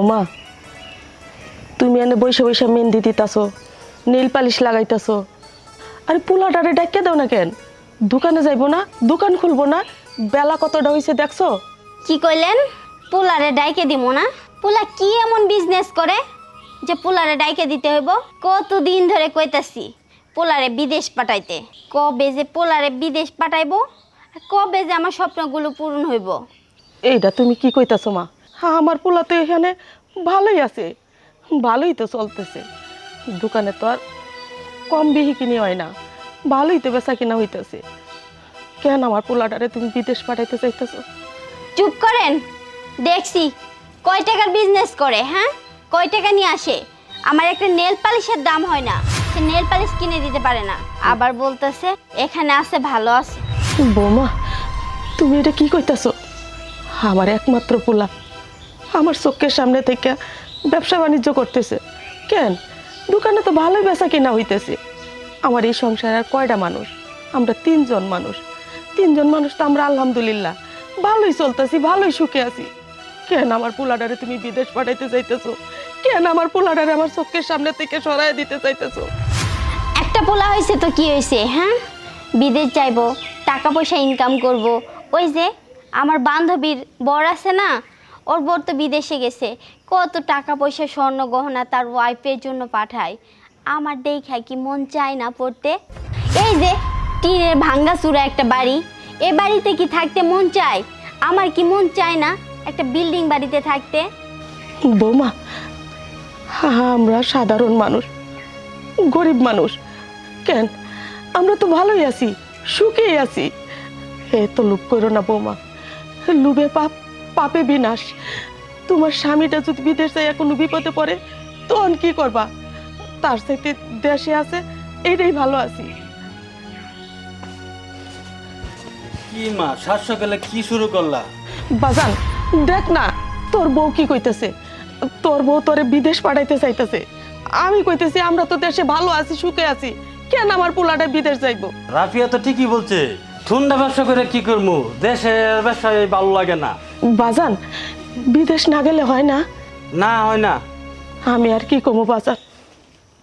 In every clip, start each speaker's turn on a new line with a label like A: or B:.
A: বৌমা, তুমি এনে বৈশা বৈশা মেহেন্দি দিতাছো, নীল পালিশ লাগাইতাছো, আরে পোলাটারে ডাকিয়ে দাও না কেন? দোকানে যাইবো না? দোকান খুলবো না? বেলা কতটা হয়েছে দেখছো?
B: কি কইলেন? পোলারে ডাইকে দিব না? পোলা কি এমন বিজনেস করে যে পোলারে ডাইকে দিতে হইব? কতদিন ধরে কইতাছি পোলারে বিদেশ পাঠাইতে। কবে যে পোলারে বিদেশ পাঠাইবো আর কবে যে আমার স্বপ্নগুলো পূরণ হইব?
A: এইটা তুমি কি কইতাছো মা? আমার পোলা তো এখানে ভালোই আছে, ভালোই তো চলতেছে। দোকানে তো আর কম বিহি কিনি হয় না, ভালোই তো বেচা কিনা হইতেছে। কেন আমার পোলাটারে তুমি বিদেশ পাঠাইতে চাইতেছো?
B: চুপ করেন। দেখছি কয় টাকার বিজনেস করে, হ্যাঁ? কয় টাকা নিয়ে আসে? আমার একটা নেল পালিশের দাম হয় না, সে নেল পালিশ কিনে দিতে পারে না। আবার বলতেছে এখানে আছে ভালো আছে।
A: বৌমা, তুমি এটা কি কইতাছো? আমার একমাত্র পোলা আমার চোখের সামনে থেকে ব্যবসা বাণিজ্য করতেছে। কেন? দোকানে তো ভালোই বেচা কিনা হইতেছে। আমার এই সংসারে আর কয়টা মানুষ? আমরা তিনজন মানুষ। তিনজন মানুষ তো আমরা আলহামদুলিল্লাহ ভালোই চলতেছি, ভালোই সুখে আছি। কেন আমার পোলাটারে তুমি বিদেশ পাঠাইতে চাইতেছো? কেন আমার পোলাটারে আমার চোখের সামনে থেকে সরাই দিতে চাইতেছো?
B: একটা পোলা হয়েছে তো কি হয়েছে, হ্যাঁ? বিদেশ যাইবো, টাকা পয়সা ইনকাম করব। ওই যে আমার বান্ধবীর বর আছে না, ওর বর তো বিদেশে গেছে, কত টাকা পয়সা স্বর্ণ গহনা তার ওয়াইফের জন্য পাঠায়। আমার দেখায় কি মন চায় না পড়তে? এই যে টিনের ভাঙ্গা চূড়া একটা বাড়ি, এ বাড়িতে কি থাকতে মন চায়? আমার কি মন চায় না একটা বিল্ডিং বাড়িতে থাকতে?
A: বৌমা, আমরা সাধারণ মানুষ, গরিব মানুষ। কেন? আমরা তো ভালোই আছি, সুখেই আছি। এ তো লোভ করো না বৌমা, লোভে পাপ, পাপে বিনাশ। তোমার স্বামীটা যদি বিদেশ যায় কোনো বিপদে পড়ে তখন কি করবা? তার সাথে দেশে আছে, এইটাই ভালো আছি।
C: কি মা, শ্বাস সকালে কি শুরু করলা?
A: বাজান, দেখ না তোর বউ কি কইতেছে। তোর বউ তোরে বিদেশ পাঠাইতে চাইতেছে। আমি কইতেছি আমরা তো দেশে ভালো আছি, সুখে আছি, কেন আমার পোলাটা বিদেশ যাইবো?
C: রাফিয়া তো ঠিকই বলছে, ঠুন্ডা ব্যবসা করে কি করবো, দেশের ব্যবসায় ভালো লাগে না।
A: বাজান, বিদেশ না গেলে হয় না?
C: না হয় না।
A: আমি আর কি কমু বাজান,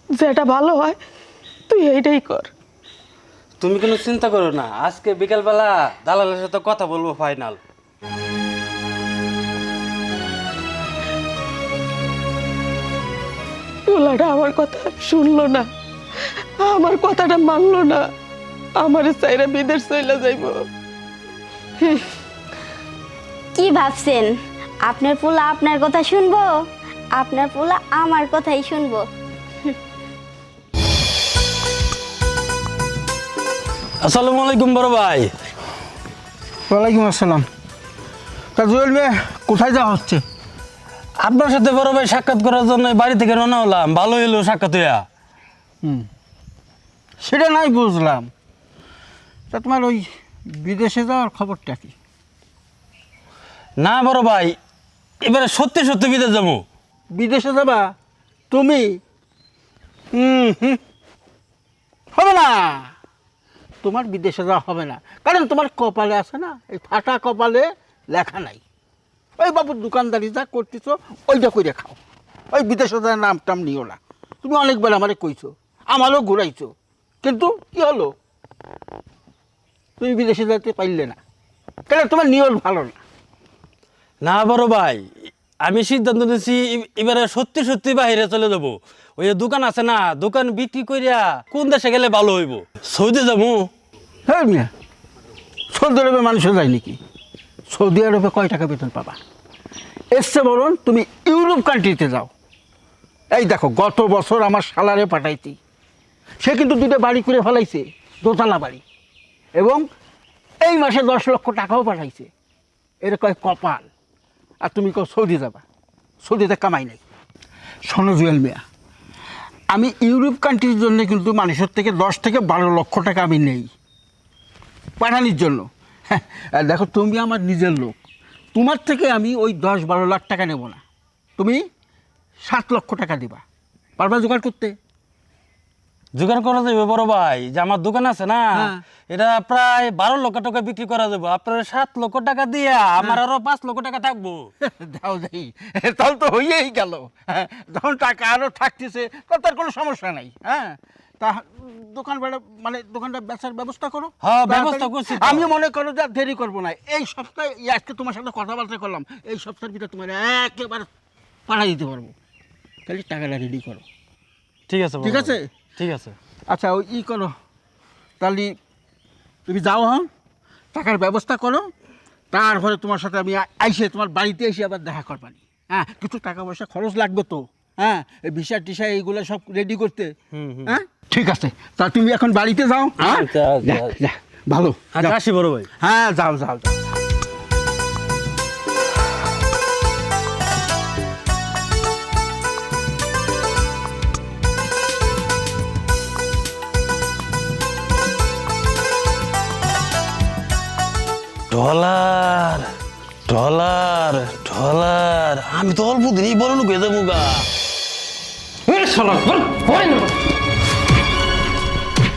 A: যেটা ভালো হয় তুই এইটাই কর।
C: তুমি কোনো চিন্তা করো না, আজকে বিকালবেলা দালালের সাথে কথা বলবো ফাইনাল।
A: পোলাটা আমার কথা শুনলো না, আমার কথাটা মানলো না, আমার চাইরা বিদেশ চলে যাইবো।
B: কি ভাবছেন আপনার পোলা আপনার কথা শুনবো? আপনার পোলা আমার কথাই শুনবো।
C: আসসালামু আলাইকুম বড় ভাই।
D: ওয়ালাইকুম আসসালাম। তা জুয়েল মেয়ে কোথায় যাওয়া হচ্ছে?
C: আপনার সাথে বড় ভাই সাক্ষাৎ করার জন্য বাড়ি থেকে রওনা হলাম, ভালো এলো সাক্ষাৎ হইয়া।
D: সেটা নাই বুঝলাম, তা তোমার ওই বিদেশে যাওয়ার খবরটা কি?
C: না বড় ভাই, এবারে সত্যি সত্যি বিদেশ যাবো।
D: বিদেশে যাবা তুমি? হবে না, তোমার বিদেশে যাওয়া হবে না, কারণ তোমার কপালে আছে না, এই ফাটা কপালে লেখা নাই। ওই বাবুর দোকানদারি যা করতেছো ওইটা করে খাও, ওই বিদেশে যাওয়ার নাম টাম নিও না। তুমি অনেকবার আমারে কইছো, আমারও ঘুরাইছো, কিন্তু কি হলো? তুমি বিদেশে যেতে পারলে না, কেন? তোমার নিয়ত ভালো না।
C: না বড় ভাই, আমি সিদ্ধান্ত নিয়েছি এবারে সত্যি সত্যি বাইরে চলে যাব। ওই যে দোকান আছে না, দোকান বিক্রি করিয়া কোন দেশে গেলে ভালো হইব? সৌদি যাবো।
D: হ্যাঁ মিয়া, সৌদি আরবে মানুষও যায় নাকি? সৌদি আরবে কয় টাকা বেতন পাবা? এসছে বলুন তুমি ইউরোপ কান্ট্রিতে যাও। এই দেখো, গত বছর আমার শালারে পাঠাইছি, সে কিন্তু দুটো বাড়ি করে ফেলাইছে, দোতলা বাড়ি, এবং এই মাসে 10 লক্ষ টাকাও পাঠাইছে। এর কয় কপাল। আর তুমি কেউ সৌদি যাবা? সৌদিতে কামাই নাই। শোনো জুয়েল মিয়া, আমি ইউরোপ কান্ট্রির জন্য কিন্তু মানুষের থেকে 10 থেকে 12 লক্ষ টাকা আমি নেই পাঠানির জন্য। হ্যাঁ, আর দেখো তুমি আমার নিজের লোক, তোমার থেকে আমি ওই 10-12 লাখ টাকা নেব না, তুমি 7 লক্ষ টাকা দিবা। পারবা জোগাড় করতে?
C: জোগাড় করা যাবে বড় ভাই, যে আমার দোকান আছে না, এটা প্রায় 12 লক্ষ টাকা বিক্রি করা যাবে। আপনার 7 লক্ষ টাকা দিয়া আমার আরো 5 লক্ষ টাকা থাকবো।
D: দাও যাই, তাহলে তো হইয়াই গেল। হ্যাঁ, যখন টাকা আরো থাকতেছে তার কোনো সমস্যা নাই। হ্যাঁ, তা দোকান ভাড়া মানে দোকানটা বেচার ব্যবস্থা করো।
C: হ্যাঁ, ব্যবস্থা করছি তো।
D: আমি মনে করো যে আর দেরি করবো না, এই সপ্তাহে আজকে তোমার সাথে কথাবার্তা করলাম, এই সপ্তাহের ভিতরে তোমার একেবারে পাঠাই দিতে পারবো। তাহলে টাকাটা রেডি করো।
C: ঠিক আছে বড়
D: ঠিক
C: ভাই,
D: আছে?
C: ঠিক আছে।
D: আচ্ছা, ওই ই করো, তাহলে তুমি যাও, হ্যাঁ, টাকার ব্যবস্থা করো। তারপরে তোমার সাথে আমি আইসে তোমার বাড়িতে এসে আবার দেখা করবানি। হ্যাঁ, কিছু টাকা পয়সা খরচ লাগবে তো। হ্যাঁ, এই ভিসা টিসা এইগুলো সব রেডি করতে। হ্যাঁ, ঠিক আছে, তা তুমি এখন বাড়িতে যাও। হ্যাঁ,
C: আচ্ছা, আচ্ছা।
D: যা, যা, ভালো।
C: আচ্ছা,
D: যাও।
C: আসি বড় ভাই।
D: হ্যাঁ, যাও যাও যাও।
C: ডলার ডলার ডলার, আমি তো অল্প দিনই বড় লোক হয়ে যাবো গা।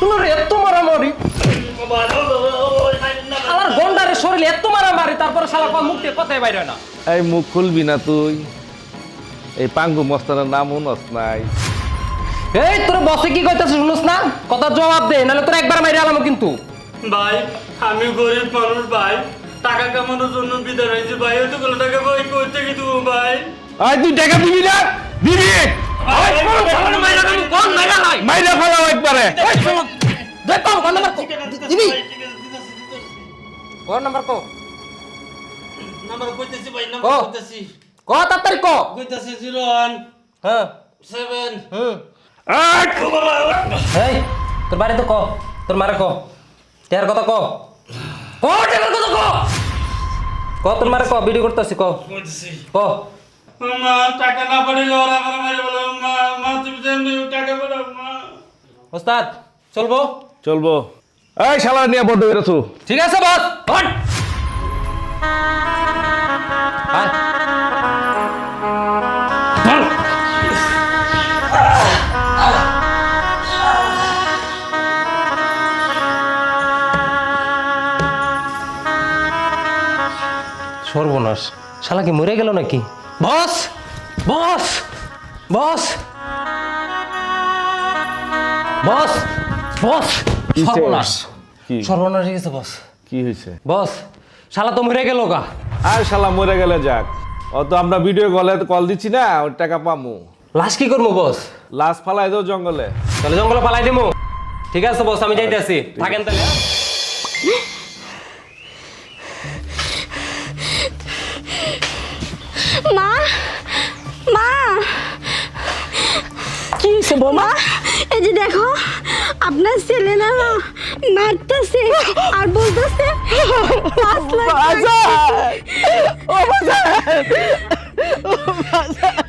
E: তোমার এত মারামারি, আমার গন্ডারের শরীরে এত মারামারি, তারপরে শালা মুখ দিয়ে কথাই বাইরে হয় না।
F: এই মুখ খুলবি না তুই, এই পাঙ্গু মস্তানের নাম উনস নাই।
E: এই তোর বসে কি কইতাছিস শুনছ না? কথা জবাব দে, নাহলে তোর একবার মাইরে আলাম কিন্তু।
C: ভাই, আমি গরিব মানুষ ভাই, টাকা কামানোর জন্য বিদায় হয়েছে ভাই, ওইটুকুলো টাকা ভাই করতে কি দেবো ভাই?
F: আয় তুই টাকা দিবি না? দিবি? মাইরা ফেলাও একবারে।
E: কোন নাম্বার কো?
C: নাম্বার কইতেছি ভাই,
E: ও।
C: নাম্বার কইতেছি।
E: ক তাড়াতাড়ি ক।
C: কইতেছি 01
E: হ্যাঁ
C: 7
E: এই তোর বাড়ি তো ক, তোর মারে ক, টের কথা ক, ক টের কথা ক, ক তোর মারে ক, ভিডিও করতেছি ক,
C: কইতেছি।
E: ক।
C: মা, টাকা না পারিলে ওরা আমার মারে বলে, মা মা তুমি জানো টাকা পাঠাও মা।
E: ওস্তাদ চলবো?
F: চলবো। এই শালা নিয়ে বন্ধ করেছো।
E: ঠিক আছে বস, হট। আয়। সর্বনাশ, শালা কি মরে গেল নাকি? বস বস বস বস বস, সর্বনাশ,
F: কি?
E: সর্বনাশ হয়ে গেছে বস।
F: কি হয়েছে?
E: বস শালা তো মরে গেল গা।
F: আর শালা মরে গেলে যাক, অত আমরা ভিডিও কলে কল দিচ্ছি না, ওই টাকা পামু।
E: লাশ কি করবো বস?
F: লাশ ফালাই দাও জঙ্গলে।
E: তাহলে জঙ্গলে পালাই দিমু। ঠিক আছে বস, আমি যাইতেছি, থাকেন তাহলে।
B: মা, মা,
A: কি হয়েছে বৌমা?
B: এই যে দেখো আপনার ছেলে না মারতেছে আর বলতেছে 5 লাখ টাকা।
A: ও বাজার, ও বাজার,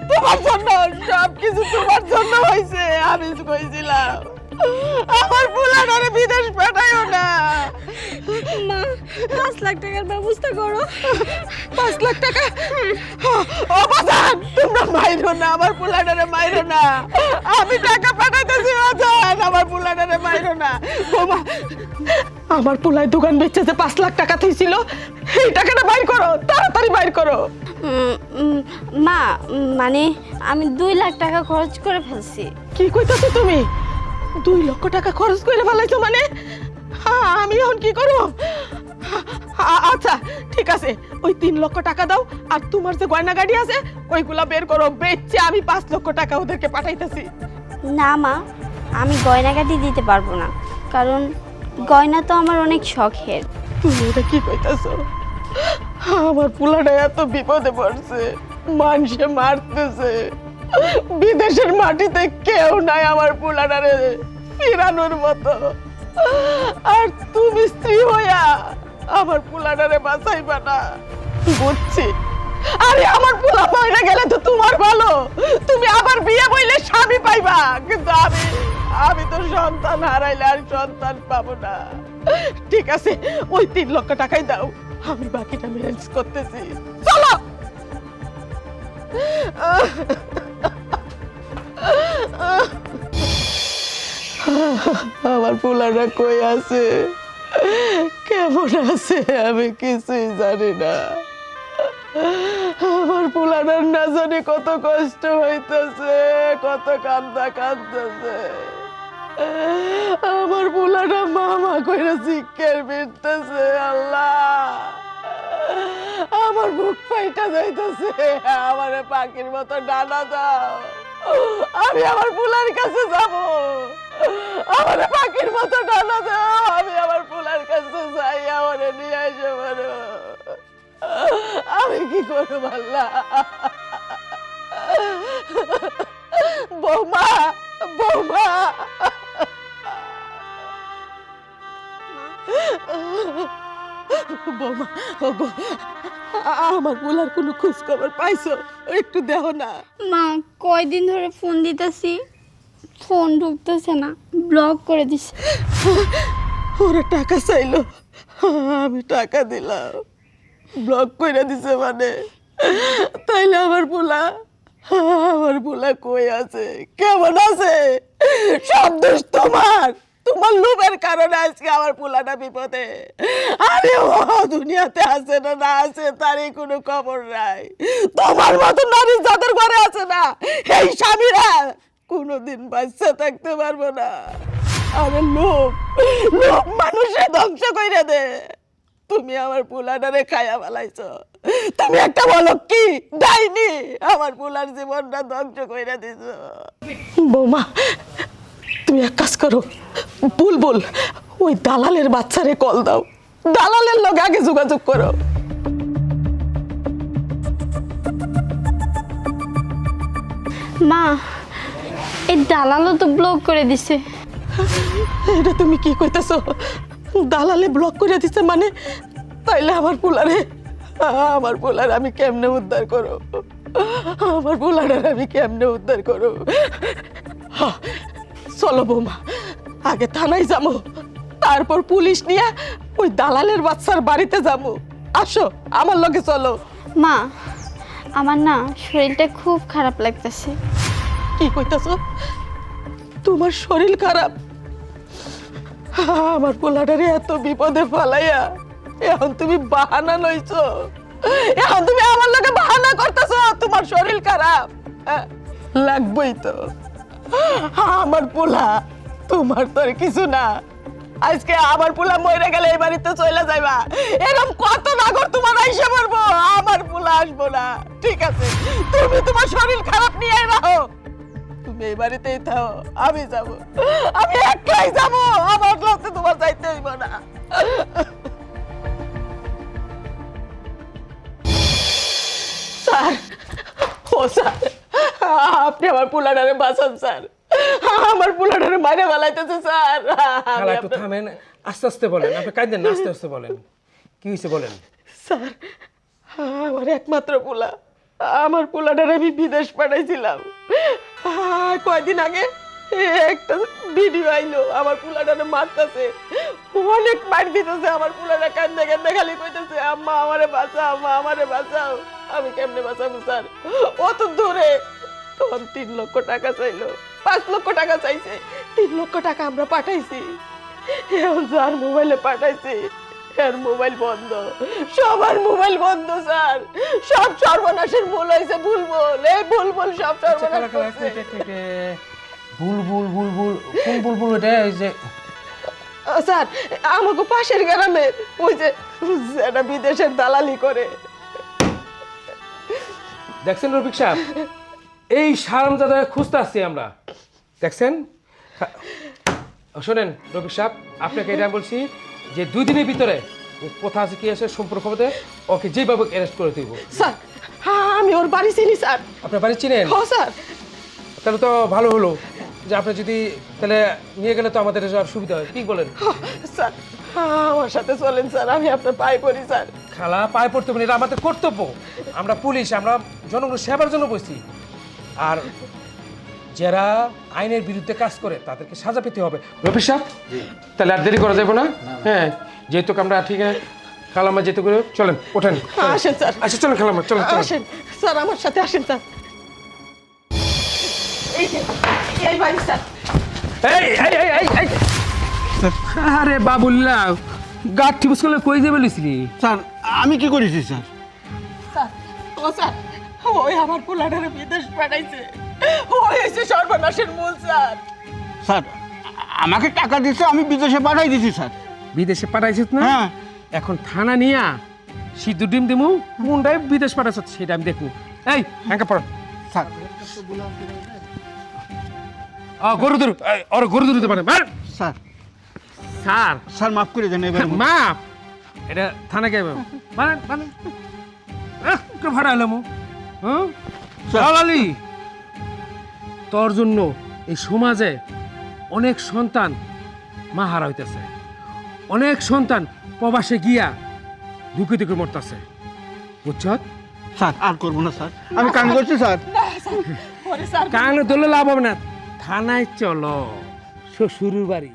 A: তোমার জন্য সব কিছু তোমার জন্য হয়েছে। আমি কইছিলাম আমার পুলানারে বিদেশ পাঠাইও না।
B: মা 5 লাখ টাকার ব্যবস্থা করো।
A: 5 লাখ টাকা? ও বাজার, তোমরা মাইরো না, আমার পুলানারে মাইরো না। আমি টাকা পাঠাইতেছি বাজার, আমার পুলানারে মাইরো না। বৌমা, আমার পুলাই দোকান বেচেছে 5 লাখ টাকা থইছিল, এই টাকাটা বাইর করো, তাড়াতাড়ি বাইর করো।
B: মা মানে আমি 2 লাখ টাকা খরচ করে ফেলছি।
A: কি কইতাছো তুমি? 2 লক্ষ টাকা খরচ করে ফেলাইছো মানে? আমি এখন কি করব? আচ্ছা ঠিক আছে, ওই 3 লক্ষ টাকা দাও, আর তোমার যে গয়না গাড়ি আছে ওইগুলা বের করো, বেচে আমি 5 লক্ষ টাকা ওদেরকে পাঠাইতেছি।
B: না মা, আমি গয়নাগাটি দিতে পারবো না, কারণ গয়না তো আমার অনেক শখের।
A: তুমি এটা কি কইতাছো? আমার পুলাটা এত বিপদে পড়ছে, মানুষে মারতেছে, বিদেশের মাটিতে কেউ নাই আমার পুলাটারে ফিরানোর মতো, আর তুমি স্ত্রী হইয়া আমার পুলাটারে বাঁচাইবা না? বুঝছি, আরে আমার পোলা মরে গেলে তো তোমার ভালো, তুমি আবার বিয়ে বইলে স্বামী পাইবা, কিন্তু আমি তো সন্তান হারাইলে আর সন্তান পাবো না। ঠিক আছে, ওই 3 লক্ষ টাকাই দাও, আমি বাকিটা ম্যানেজ করতেছি। চলো। আমার পোলাটা কই আছে, কেমন আছে, আমি কিছুই জানি না। আমার পোলাটার না জানি কত কষ্ট হইতেছে, কত কান্দা কাঁদতেছে। আমার পোলাটা মামা কইরা চিৎকার ফিরতেছে। আল্লাহ, আমার বুক ফাইটা যাইতেছে। আমারে পাখির মতো ডানা দাও, আমি আমার পোলার কাছে যাব। আমারে পাখির মতো ডানা দাও, আমি আমার পোলার কাছে যাই, আমারে নিয়ে আসে পারো। আমি কি করব আল্লাহ? বৌমা, বৌমা, বৌমা, ওগো, আমার পোলার কোনো খোঁজ খবর পাইছো? একটু দেখো না।
B: মা, কয়দিন ধরে ফোন দিতেছি, ফোন ঢুকতেছে না, ব্লক করে দিছে।
A: ওরা টাকা চাইলো, আমি টাকা দিলাম, ব্লক করে দিছে মানে? তাইলে আমার পোলা কই আছে, কেমন আছে? সব দোষ তোমার, তোমার লোভের কারণে আজকে আমার পোলাটা বিপদে। আরে ও দুনিয়াতে আছে না না আছে তারই কোনো খবর নাই। তোমার মতো নারী যাদের ঘরে আছে না, এই স্বামীরা কোনোদিন বাচ্চা থাকতে পারবো না। আরে লোভ, লোভ মানুষে ধ্বংস কইরা দে। তুমি আমার পোলাটারে খায়া ফেলাইছো। তুমি একটা বলো কি ডাইনি, আমার পোলার জীবনটা ধ্বংস কইরা দিছো। বৌমা, তুমি এক কাজ করো, বুলবুল ওই দালালের বাচ্চারে কল দাও, দালালের লগে আগে যোগাযোগ করো।
B: মা, এই দালালও তো ব্লক করে দিছে।
A: এটা তুমি কি কইতাছো? দালালে ব্লক করে দিছে মানে? তাইলে আমার পোলার আমি কেমনে উদ্ধার করো? আমার পোলার আমি কেমনে উদ্ধার করো? চলো বৌমা, আগে থানায় যাবো, তারপর পুলিশ নিয়ে ওই দালালের বাচ্চার বাড়িতে যাবো। আসো আমার লগে চলো।
B: মা, আমার না শরীরটা খুব খারাপ লাগতেছে।
A: কি কইতাছো? তোমার শরীর খারাপ? আমার পোলাটারে এত বিপদে ফেলাইয়া এখন তুমি বাহানা লইছো, এখন তুমি আমার লগে বাহানা করতেছো তোমার শরীর খারাপ? লাগবই তো। আমার পোলা তোমার তো আর কিছু না। আজকে আমার পোলা মরে গেলে এই বাড়িতে চলে যাইবা, এরকম কত নাগর তোমার আইসা পড়বো, আমার পোলা আসবো না। ঠিক আছে, তুমি তোমার শরীর খারাপ নিয়ে রাখো, তুমি এই বাড়িতেই থাও, আমি যাব, আমি একাই যাব, আমার কাছে তোমার যাইতে হইব না। স্যার, ও স্যার, আপনি আমার পোলাটারে বাঁচান স্যার, আমার পোলাটারে মারে ফেলাইতেছে স্যার।
E: খালা একটু থামেন, আস্তে আস্তে বলেন, আপনি কাঁদেন না, আস্তে আস্তে বলেন, কি হয়েছে বলেন।
A: স্যার, আমার একমাত্র পোলা, আমার পোলাটারে আমি বিদেশ পাঠাইছিলাম। কয়দিন আগে একটা ভিডিও আইলো, আমার পোলাটারে মারতেছে, অনেক মার দিতেছে। আমার পোলাটা কান্দে কান্দে খালি কইতেছে, আম্মা আমারে বাঁচাও, আম্মা আমারে বাঁচাও। আমি কেমনে বাঁচাবো স্যার? অত দূরে। তখন 3 লক্ষ টাকা চাইলো, 5 লক্ষ টাকা চাইছে, 3 লক্ষ টাকা আমরা পাঠাইছি। এখন যার মোবাইলে পাঠাইছি এর মোবাইল বন্ধ, সবার মোবাইল বন্ধ স্যার। সব সর্বনাশের মূল হয়েছে বুলবুল, এই বুলবুল সব সর্বনাশ করছে।
E: বুলবুল, বুলবুল, কোন বুলবুল এটা? এই যে
A: স্যার, আমাকে পাশের গ্রামে ওই যে যেটা বিদেশের দালালি করে।
E: দেখছেন রফিক সাহেব, এই সারমজাদা খুঁজতে আসছি আমরা, দেখছেন? শোনেন রফিক সাহেব, আপনাকে এটা বলছি যে 2 দিনের ভিতরে ও কোথা আছে কি আছে সম্পূর্ণ খবর দেয়, ওকে যেভাবে অ্যারেস্ট করে দিব।
A: স্যার, আমি ওর বাড়ি চিনি স্যার।
E: আপনার বাড়ি চিনেন?
A: হ্যাঁ স্যার।
E: তাহলে তো ভালো হলো, যে আপনি যদি তাহলে নিয়ে গেলে তো আমাদের আর সুবিধা হয়, কি বলেন?
A: স্যার, আমার সাথে চলেন স্যার, আমি আপনার পায়ে পড়ি স্যার।
E: খালা, পায়ে পড়তে হবে না, এটা আমাদের কর্তব্য। আমরা পুলিশ, আমরা জনগণের সেবার জন্য বসছি। আর যারা আইনের বিরুদ্ধে কাজ করে তাদেরকে সাজা পেতে হবে। রফিক সাহেব, তাহলে আর দেরি করা যাবে না। হ্যাঁ, যেহেতু আমরা ঠিক আছে, খালাম্মা যেতে করে চলেন, ওঠেন।
A: আসেন স্যার।
E: আচ্ছা চলেন খালাম্মা, চলেন চলেন।
A: আসেন স্যার, আমার সাথে আসেন স্যার। এই যে, এই বাড়ি স্যার।
E: এই এই এই এই এই আরে বাবুল্লাহ গাঠ ঠিবুস করলে কই যাবে লিসলি
D: স্যার আমি কি করেছি স্যার?
A: স্যার ও স্যার ওই আমার পোলাটারে বিদেশ পাঠাইছে ওই এসে সর্বনাশের মূল স্যার।
D: স্যার আমাকে টাকা দিচ্ছে, আমি বিদেশে পাঠাই দিছি স্যার।
E: বিদেশে পাঠাইছিস না?
D: হ্যাঁ।
E: এখন থানা নিয়া সিদ্ধ ডিম দিমু কোনটাই বিদেশ পাঠাইছ সেটা আমি দেখবো। এই হ্যাঁ পড়
D: স্যার
E: গরু ধরু ওর গরু ধরতে পারে মার
D: স্যার
E: স্যার
D: স্যার মাফ করে দেন এবার।
E: মাপ এটা থানা কে মানে মানে কে ভাড়া এলাম হ্যাঁ আলী তোর জন্য এই সমাজে অনেক সন্তান মা হারা হইতেছে, অনেক সন্তান প্রবাসে গিয়া দুঃখে দুঃখে মরতেছে, বুঝছ?
D: স্যার আর করবো না স্যার, আমি কান করছি স্যার।
A: ওরে স্যার
E: কানে ধরলে লাভ হবে না, থানায় চলো, শ্বশুর বাড়ি।